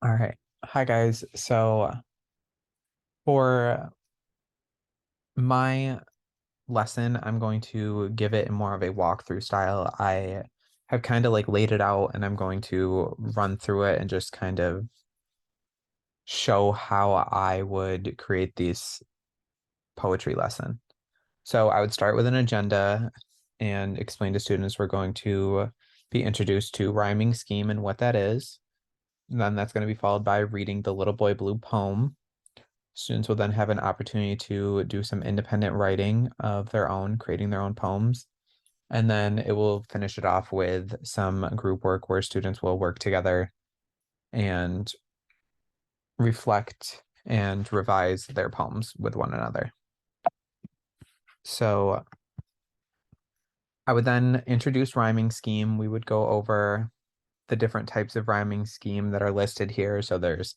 All right. Hi, guys. So, for my lesson, I'm going to give it in more of a walkthrough style. I have kind of like laid it out and I'm going to run through it and just kind of show how I would create this poetry lesson. So, I would start with an agenda and explain to students we're going to be introduced to rhyming scheme and what that is. And then that's going to be followed by reading the Little Boy Blue poem. Students will then have an opportunity to do some independent writing of their own, creating their own poems. And then it will finish it off with some group work where students will work together and reflect and revise their poems with one another. So I would then introduce rhyming scheme. We would go over the different types of rhyming scheme that are listed here. So there's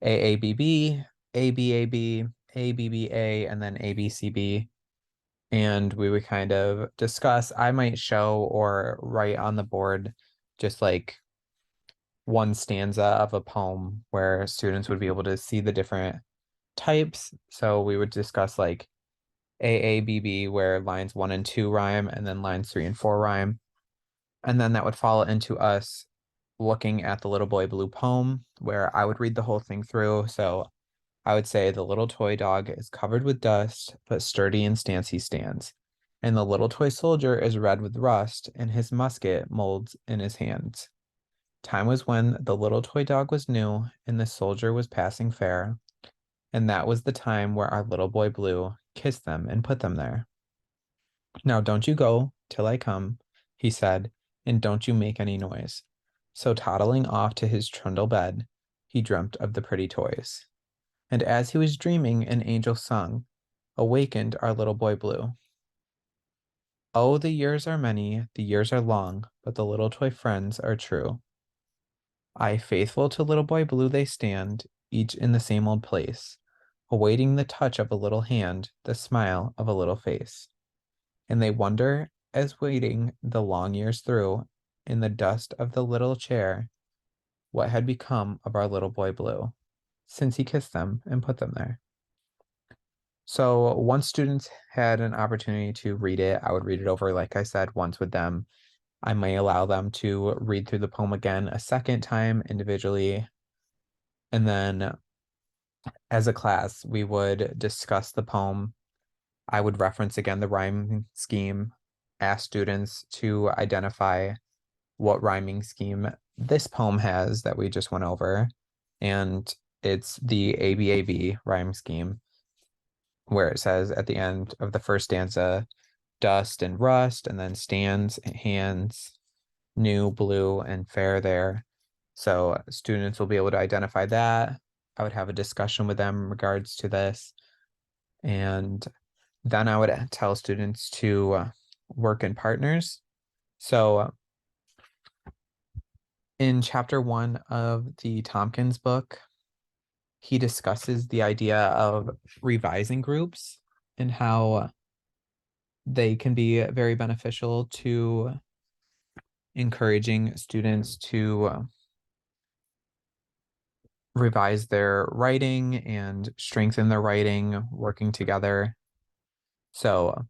AABB, ABAB, ABBA, and then ABCB. And we would kind of discuss. I might show or write on the board just like one stanza of a poem where students would be able to see the different types. So we would discuss like AABB, where lines 1 and 2 rhyme, and then lines 3 and 4 rhyme. And then that would fall into us looking at the Little Boy Blue poem, where I would read the whole thing through. So I would say the little toy dog is covered with dust, but sturdy and stance he stands. And the little toy soldier is red with rust, and his musket molds in his hands. Time was when the little toy dog was new, and the soldier was passing fair. And that was the time where our little boy Blue kissed them and put them there. Now don't you go till I come, he said, and don't you make any noise. So toddling off to his trundle bed, he dreamt of the pretty toys. And as he was dreaming, an angel sung, awakened our little boy Blue. Oh, the years are many, the years are long, but the little toy friends are true. Aye, faithful to little boy Blue they stand, each in the same old place, awaiting the touch of a little hand, the smile of a little face. And they wonder, as waiting the long years through, in the dust of the little chair, what had become of our little boy Blue, since he kissed them and put them there. So once students had an opportunity to read it, I would read it over, like I said, once with them. I may allow them to read through the poem again a second time individually. And then as a class, we would discuss the poem. I would reference again the rhyming scheme, ask students to identify what rhyming scheme this poem has that we just went over. And it's the ABAB rhyme scheme, where it says at the end of the first stanza, dust and rust, and then stands, hands, new, blue, and fair there. So students will be able to identify that. I would have a discussion with them in regards to this. And then I would tell students to work in partners. So in chapter 1 of the Tompkins book, he discusses the idea of revising groups and how they can be very beneficial to encouraging students to revise their writing and strengthen their writing, working together. So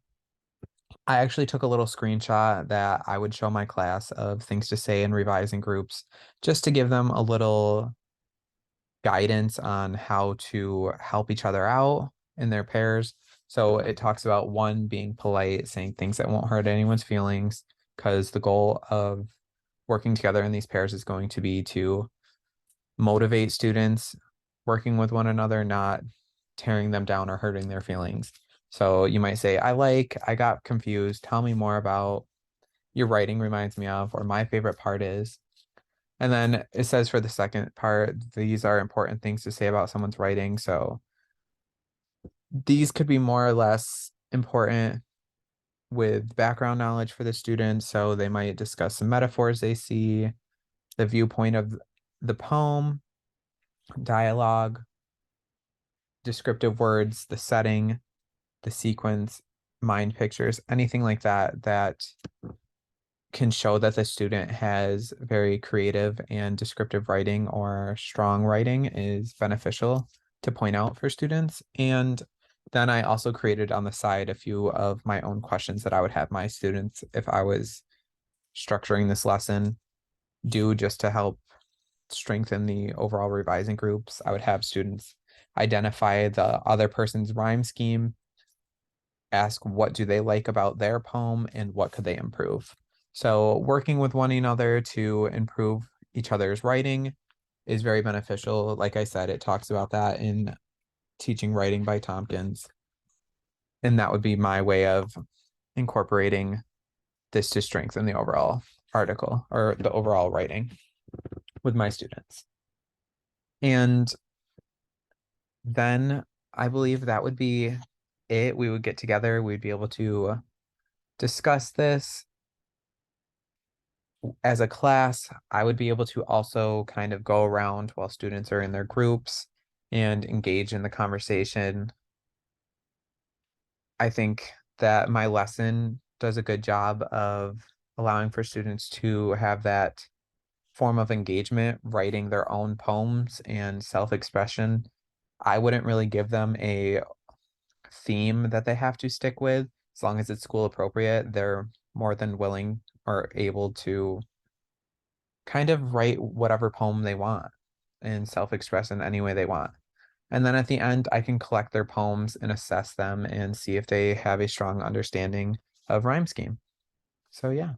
I actually took a little screenshot that I would show my class of things to say in revising groups just to give them a little guidance on how to help each other out in their pairs. So it talks about one being polite, saying things that won't hurt anyone's feelings, because the goal of working together in these pairs is going to be to motivate students working with one another, not tearing them down or hurting their feelings. So you might say, I got confused. Tell me more about your writing reminds me of, or my favorite part is. And then it says for the second part, these are important things to say about someone's writing. So these could be more or less important with background knowledge for the students. So they might discuss some metaphors they see, the viewpoint of the poem, dialogue, descriptive words, the setting, the sequence, mind pictures, anything like that that can show that the student has very creative and descriptive writing or strong writing is beneficial to point out for students. And then I also created on the side a few of my own questions that I would have my students, if I was structuring this lesson, do just to help strengthen the overall revising groups. I would have students identify the other person's rhyme scheme, ask what do they like about their poem and what could they improve. So working with one another to improve each other's writing is very beneficial. Like I said, it talks about that in Teaching Writing by Tompkins. And that would be my way of incorporating this to strengthen the overall article or the overall writing with my students. And then I believe that would be it. We would get together, we'd be able to discuss this as a class. I would be able to also kind of go around while students are in their groups and engage in the conversation. I think that my lesson does a good job of allowing for students to have that form of engagement, writing their own poems and self-expression. I wouldn't really give them a theme that they have to stick with. As long as it's school appropriate, they're more than willing or able to kind of write whatever poem they want and self-express in any way they want. And then at the end, I can collect their poems and assess them and see if they have a strong understanding of rhyme scheme. So yeah.